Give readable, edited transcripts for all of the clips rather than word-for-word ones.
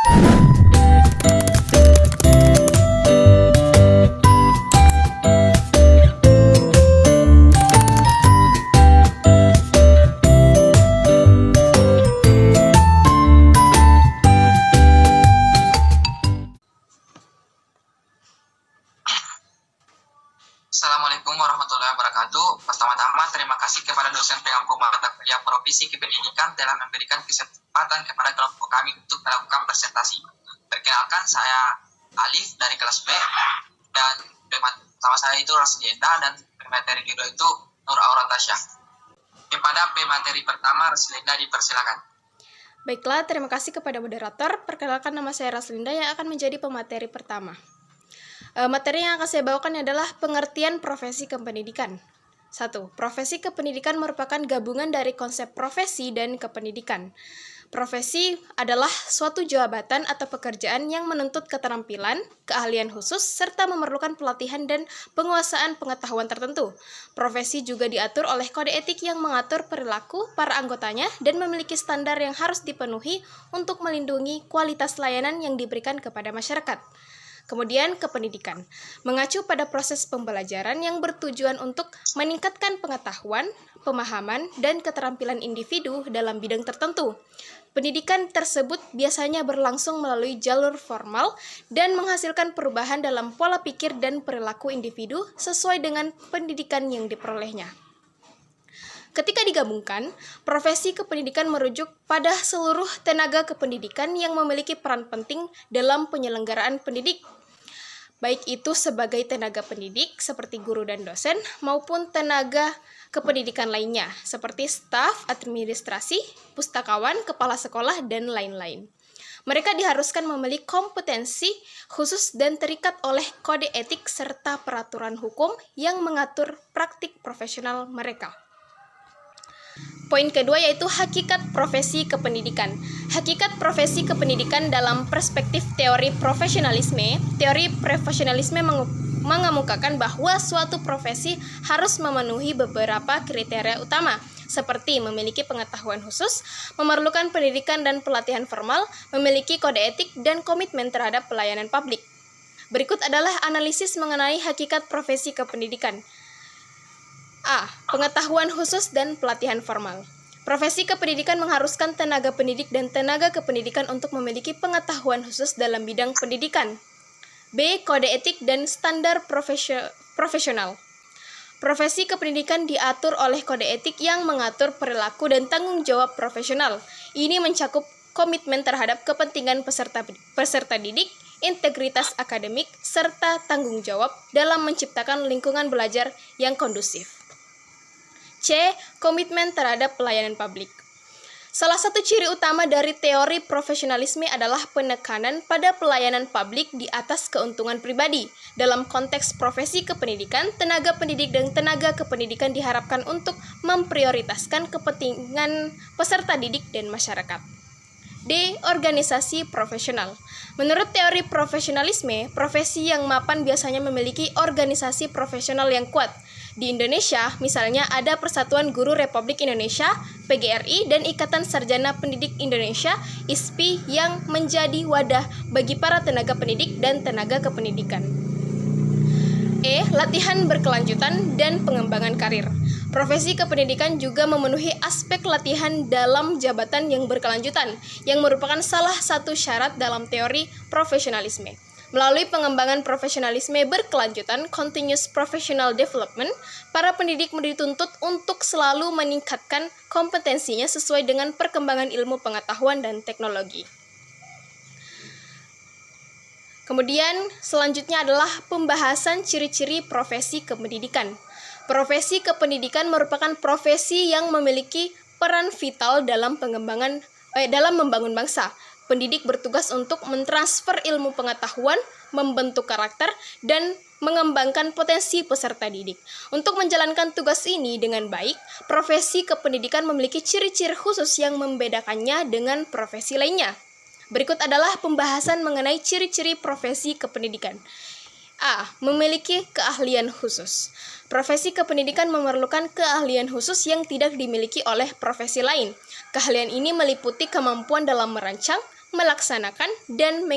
Assalamualaikum warahmatullahi wabarakatuh. Pertama-tama terima kasih kepada dosen pengampu mata kuliah Provisi Kependidikan telah memberikan kesempatan kepada kelompok kami untuk melakukan presentasi. Perkenalkan, saya Alif dari kelas B dan pertama saya itu Raslienda dan pemateri kedua itu Nur Aura Tasya. Kepada pemateri pertama, Raslienda dipersilakan. Baiklah, terima kasih kepada moderator. Perkenalkan, nama saya Raslinda yang akan menjadi pemateri pertama. Materi yang akan saya bawakan adalah pengertian profesi kependidikan. 1. Profesi kependidikan merupakan gabungan dari konsep profesi dan kependidikan. Profesi adalah suatu jabatan atau pekerjaan yang menuntut keterampilan, keahlian khusus, serta memerlukan pelatihan dan penguasaan pengetahuan tertentu. Profesi juga diatur oleh kode etik yang mengatur perilaku para anggotanya dan memiliki standar yang harus dipenuhi untuk melindungi kualitas layanan yang diberikan kepada masyarakat. Kemudian kependidikan, mengacu pada proses pembelajaran yang bertujuan untuk meningkatkan pengetahuan, pemahaman, dan keterampilan individu dalam bidang tertentu. Pendidikan tersebut biasanya berlangsung melalui jalur formal dan menghasilkan perubahan dalam pola pikir dan perilaku individu sesuai dengan pendidikan yang diperolehnya. Ketika digabungkan, profesi kependidikan merujuk pada seluruh tenaga kependidikan yang memiliki peran penting dalam penyelenggaraan pendidik, baik itu sebagai tenaga pendidik seperti guru dan dosen maupun tenaga kependidikan lainnya seperti staf, administrasi, pustakawan, kepala sekolah, dan lain-lain. Mereka diharuskan memiliki kompetensi khusus dan terikat oleh kode etik serta peraturan hukum yang mengatur praktik profesional mereka. Poin kedua yaitu hakikat profesi kependidikan. Hakikat profesi kependidikan dalam perspektif teori profesionalisme mengemukakan bahwa suatu profesi harus memenuhi beberapa kriteria utama, seperti memiliki pengetahuan khusus, memerlukan pendidikan dan pelatihan formal, memiliki kode etik, dan komitmen terhadap pelayanan publik. Berikut adalah analisis mengenai hakikat profesi kependidikan. A. Pengetahuan khusus dan pelatihan formal. Profesi kependidikan mengharuskan tenaga pendidik dan tenaga kependidikan untuk memiliki pengetahuan khusus dalam bidang pendidikan. B. Kode etik dan standar profesional. Profesi kependidikan diatur oleh kode etik yang mengatur perilaku dan tanggung jawab profesional. Ini mencakup komitmen terhadap kepentingan peserta didik, integritas akademik, serta tanggung jawab dalam menciptakan lingkungan belajar yang kondusif. C. Komitmen terhadap pelayanan publik. Salah satu ciri utama dari teori profesionalisme adalah penekanan pada pelayanan publik di atas keuntungan pribadi. Dalam konteks profesi kependidikan, tenaga pendidik dan tenaga kependidikan diharapkan untuk memprioritaskan kepentingan peserta didik dan masyarakat. D. Organisasi profesional. Menurut teori profesionalisme, profesi yang mapan biasanya memiliki organisasi profesional yang kuat. Di Indonesia, misalnya ada Persatuan Guru Republik Indonesia, PGRI, dan Ikatan Sarjana Pendidik Indonesia, ISPI, yang menjadi wadah bagi para tenaga pendidik dan tenaga kependidikan. E. Latihan berkelanjutan dan pengembangan karir. Profesi kependidikan juga memenuhi aspek latihan dalam jabatan yang berkelanjutan, yang merupakan salah satu syarat dalam teori profesionalisme. Melalui pengembangan profesionalisme berkelanjutan, continuous professional development, para pendidik dituntut untuk selalu meningkatkan kompetensinya sesuai dengan perkembangan ilmu pengetahuan dan teknologi. Kemudian, selanjutnya adalah pembahasan ciri-ciri profesi kependidikan. Profesi kependidikan merupakan profesi yang memiliki peran vital dalam membangun bangsa. Pendidik bertugas untuk mentransfer ilmu pengetahuan, membentuk karakter, dan mengembangkan potensi peserta didik. Untuk menjalankan tugas ini dengan baik, profesi kependidikan memiliki ciri-ciri khusus yang membedakannya dengan profesi lainnya. Berikut adalah pembahasan mengenai ciri-ciri profesi kependidikan. A. Memiliki keahlian khusus. Profesi kependidikan memerlukan keahlian khusus yang tidak dimiliki oleh profesi lain. Keahlian ini meliputi kemampuan dalam merancang, melaksanakan, dan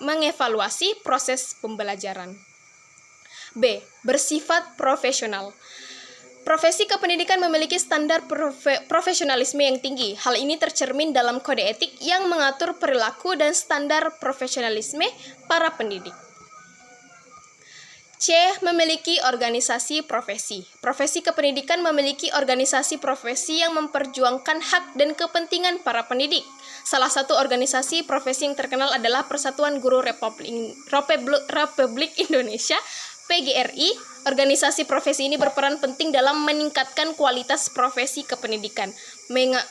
mengevaluasi proses pembelajaran. B. Bersifat profesional. Profesi kependidikan memiliki standar profesionalisme yang tinggi. Hal ini tercermin dalam kode etik yang mengatur perilaku dan standar profesionalisme para pendidik. C. Memiliki organisasi profesi. Profesi kependidikan memiliki organisasi profesi yang memperjuangkan hak dan kepentingan para pendidik. Salah satu organisasi profesi yang terkenal adalah Persatuan Guru Republik Indonesia, PGRI. Organisasi profesi ini berperan penting dalam meningkatkan kualitas profesi kependidikan,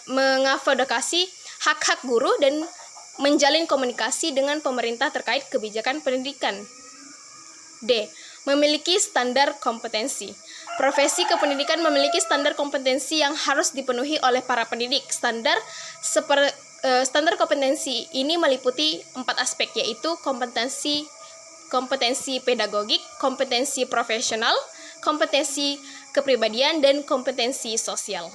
mengadvokasi hak-hak guru, dan menjalin komunikasi dengan pemerintah terkait kebijakan pendidikan. D. Memiliki standar kompetensi. Profesi kependidikan memiliki standar kompetensi yang harus dipenuhi oleh para pendidik. Standar kompetensi ini meliputi 4 aspek, yaitu kompetensi pedagogik, kompetensi profesional, kompetensi kepribadian, dan kompetensi sosial.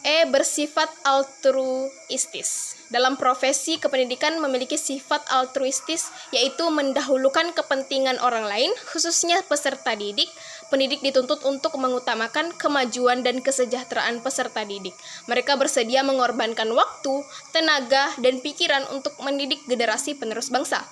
E. Bersifat altruistis. Dalam profesi kependidikan memiliki sifat altruistis, yaitu mendahulukan kepentingan orang lain, khususnya peserta didik. Pendidik dituntut untuk mengutamakan kemajuan dan kesejahteraan peserta didik. Mereka bersedia mengorbankan waktu, tenaga, dan pikiran untuk mendidik generasi penerus bangsa.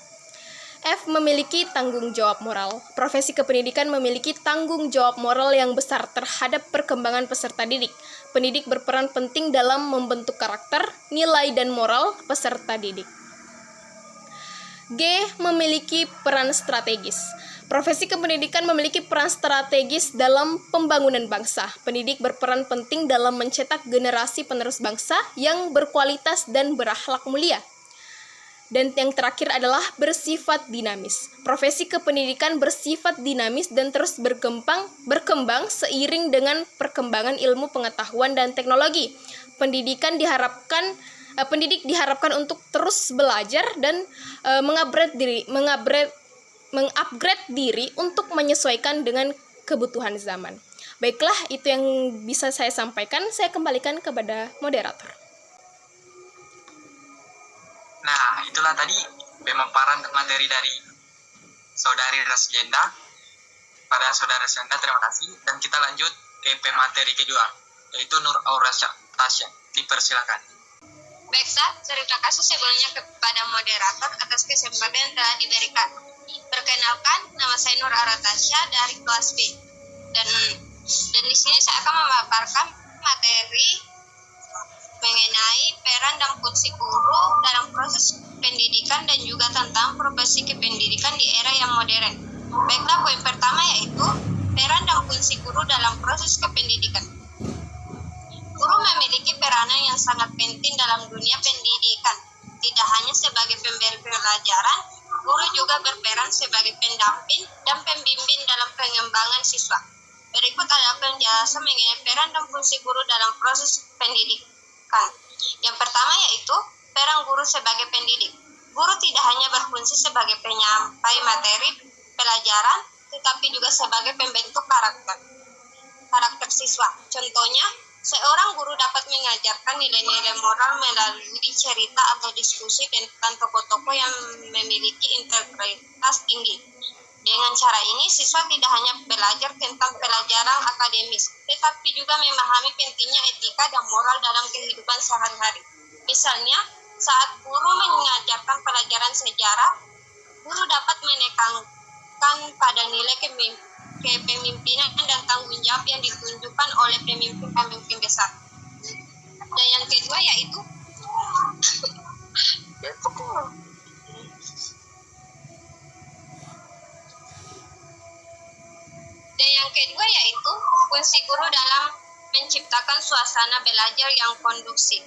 F. Memiliki tanggung jawab moral. Profesi kependidikan memiliki tanggung jawab moral yang besar terhadap perkembangan peserta didik. Pendidik berperan penting dalam membentuk karakter, nilai, dan moral peserta didik. G. Memiliki peran strategis. Profesi kependidikan memiliki peran strategis dalam pembangunan bangsa. Pendidik berperan penting dalam mencetak generasi penerus bangsa yang berkualitas dan berakhlak mulia. Dan yang terakhir adalah bersifat dinamis. Profesi kependidikan bersifat dinamis dan terus berkembang seiring dengan perkembangan ilmu pengetahuan dan teknologi. Pendidik diharapkan untuk terus belajar dan mengupgrade diri untuk menyesuaikan dengan kebutuhan zaman. Baiklah, itu yang bisa saya sampaikan. Saya kembalikan kepada moderator. Nah, itulah tadi pemaparan materi dari Saudari Rasjenda. Pada Saudara Rasjenda, terima kasih. Dan kita lanjut ke pemateri kedua, yaitu Nur Aura Tasya. Dipersilakan. Baik, terima kasih sebelumnya kepada moderator atas kesempatan yang telah diberikan. Perkenalkan, nama saya Nur Aura Tasya dari kelas B. Dan di sini saya akan memaparkan materi mengenai peran dan fungsi guru dalam proses pendidikan dan juga tentang profesi kependidikan di era yang modern. Baiklah, poin pertama yaitu peran dan fungsi guru dalam proses kependidikan. Guru memiliki peranan yang sangat penting dalam dunia pendidikan. Tidak hanya sebagai pemberi pelajaran, guru juga berperan sebagai pendamping dan pembimbing dalam pengembangan siswa. Berikut adalah penjelasan mengenai peran dan fungsi guru dalam proses pendidikan. Yang pertama yaitu peran guru sebagai pendidik. Guru tidak hanya berfungsi sebagai penyampai materi pelajaran, tetapi juga sebagai pembentuk karakter siswa. Contohnya, seorang guru dapat mengajarkan nilai-nilai moral melalui cerita atau diskusi tentang tokoh-tokoh yang memiliki integritas tinggi. Dengan cara ini, siswa tidak hanya belajar tentang pelajaran akademis, tetapi juga memahami pentingnya etika dan moral dalam kehidupan sehari-hari. Misalnya, saat guru mengajarkan pelajaran sejarah, guru dapat menekankan pada nilai kepemimpinan dan tanggung jawab yang ditunjukkan oleh pemimpin-pemimpin besar. Dan yang kedua yaitu fungsi guru dalam menciptakan suasana belajar yang kondusif.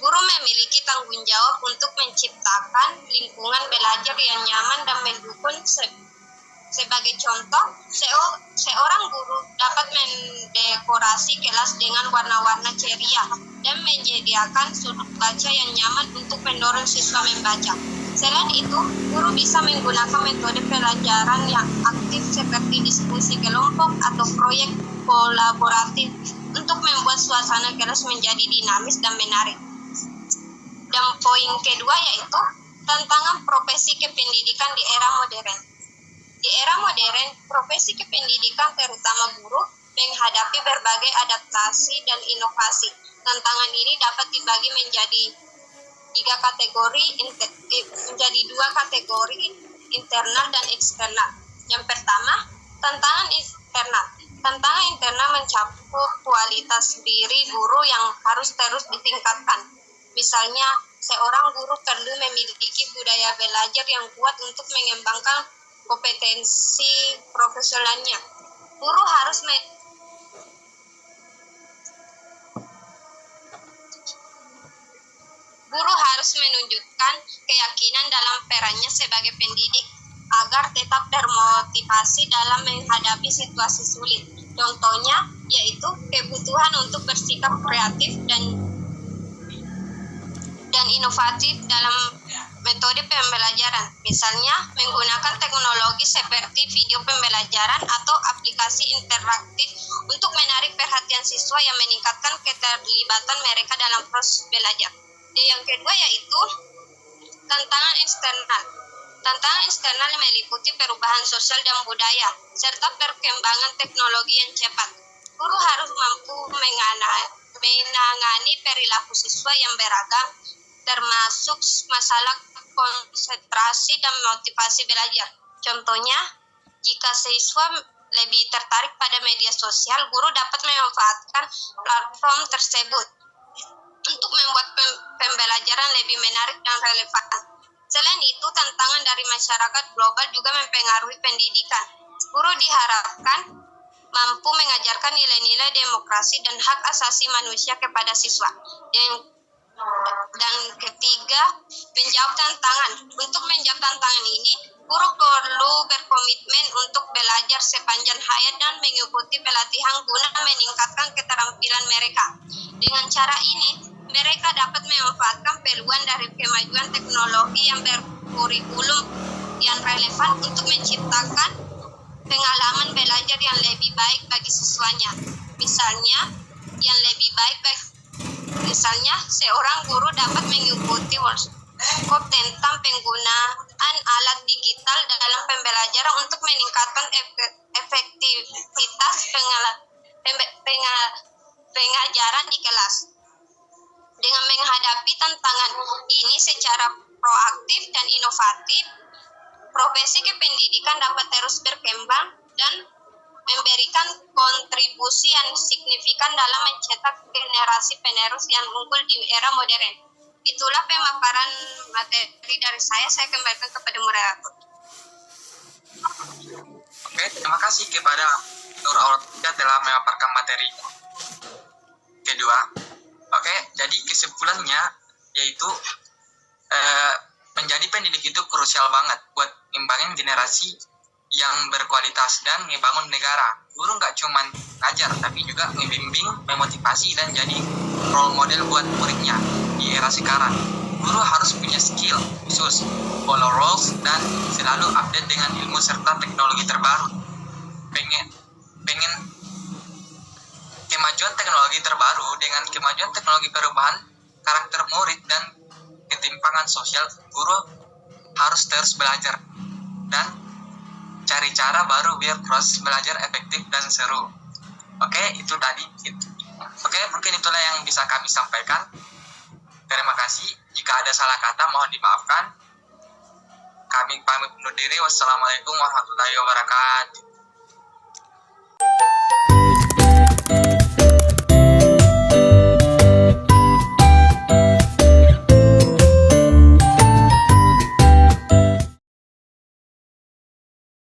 Guru memiliki tanggung jawab untuk menciptakan lingkungan belajar yang nyaman dan mendukung. Sebagai contoh, seorang guru dapat mendekorasi kelas dengan warna-warna ceria dan menyediakan sudut baca yang nyaman untuk mendorong siswa membaca. Selain itu, guru bisa menggunakan metode pelajaran yang aktif seperti diskusi kelompok atau proyek kolaboratif untuk membuat suasana kelas menjadi dinamis dan menarik. Dan poin kedua yaitu tantangan profesi kependidikan di era modern. Di era modern, profesi kependidikan terutama guru menghadapi berbagai adaptasi dan inovasi. Tantangan ini dapat dibagi menjadi dua kategori, internal dan eksternal. Yang pertama, tantangan internal. Tantangan internal mencakup kualitas diri guru yang harus terus ditingkatkan. Misalnya, seorang guru perlu memiliki budaya belajar yang kuat untuk mengembangkan kompetensi profesionalnya. Guru harus menunjukkan keyakinan dalam perannya sebagai pendidik agar tetap termotivasi dalam menghadapi situasi sulit. Contohnya yaitu kebutuhan untuk bersikap kreatif dan inovatif dalam metode pembelajaran. Misalnya menggunakan teknologi seperti video pembelajaran atau aplikasi interaktif untuk menarik perhatian siswa yang meningkatkan keterlibatan mereka dalam proses belajar. Dan yang kedua yaitu tantangan eksternal. Tantangan eksternal meliputi perubahan sosial dan budaya, serta perkembangan teknologi yang cepat. Guru harus mampu menangani perilaku siswa yang beragam, termasuk masalah konsentrasi dan motivasi belajar. Contohnya, jika siswa lebih tertarik pada media sosial, guru dapat memanfaatkan platform tersebut untuk membuat pembelajaran lebih menarik dan relevan. Selain itu, tantangan dari masyarakat global juga mempengaruhi pendidikan. Guru diharapkan mampu mengajarkan nilai-nilai demokrasi dan hak asasi manusia kepada siswa. Dan ketiga, menjawab tantangan. Untuk menjawab tantangan ini, guru perlu berkomitmen untuk belajar sepanjang hayat dan mengikuti pelatihan guna meningkatkan keterampilan mereka. Dengan cara ini, mereka dapat memanfaatkan peluang dari kemajuan teknologi yang berkurikulum yang relevan untuk menciptakan pengalaman belajar yang lebih baik bagi siswanya. Misalnya, seorang guru dapat mengikuti workshop tentang penggunaan alat digital dalam pembelajaran untuk meningkatkan efektivitas pengajaran di kelas. Dengan menghadapi tantangan ini secara proaktif dan inovatif, profesi kependidikan dapat terus berkembang dan memberikan kontribusi yang signifikan dalam mencetak generasi penerus yang unggul di era modern. Itulah pemaparan materi dari saya kembalikan kepada moderator. Oke, terima kasih kepada Nur Auratia telah memaparkan materi kedua. Oke, jadi kesimpulannya yaitu menjadi pendidik itu krusial banget buat ngembangin generasi yang berkualitas dan ngebangun negara. Guru nggak cuma ngajar, tapi juga ngebimbing, memotivasi, dan jadi role model buat muridnya di era sekarang. Guru harus punya skill khusus, follow rules, dan selalu update dengan ilmu serta teknologi terbaru. Pengen kemajuan teknologi terbaru dengan kemajuan teknologi perubahan karakter murid dan ketimpangan sosial, guru harus terus belajar dan cari cara baru biar proses belajar efektif dan seru. Oke, itu tadi. Oke, mungkin itulah yang bisa kami sampaikan. Terima kasih. Jika ada salah kata, mohon dimaafkan. Kami pamit undur diri. Wassalamualaikum warahmatullahi wabarakatuh.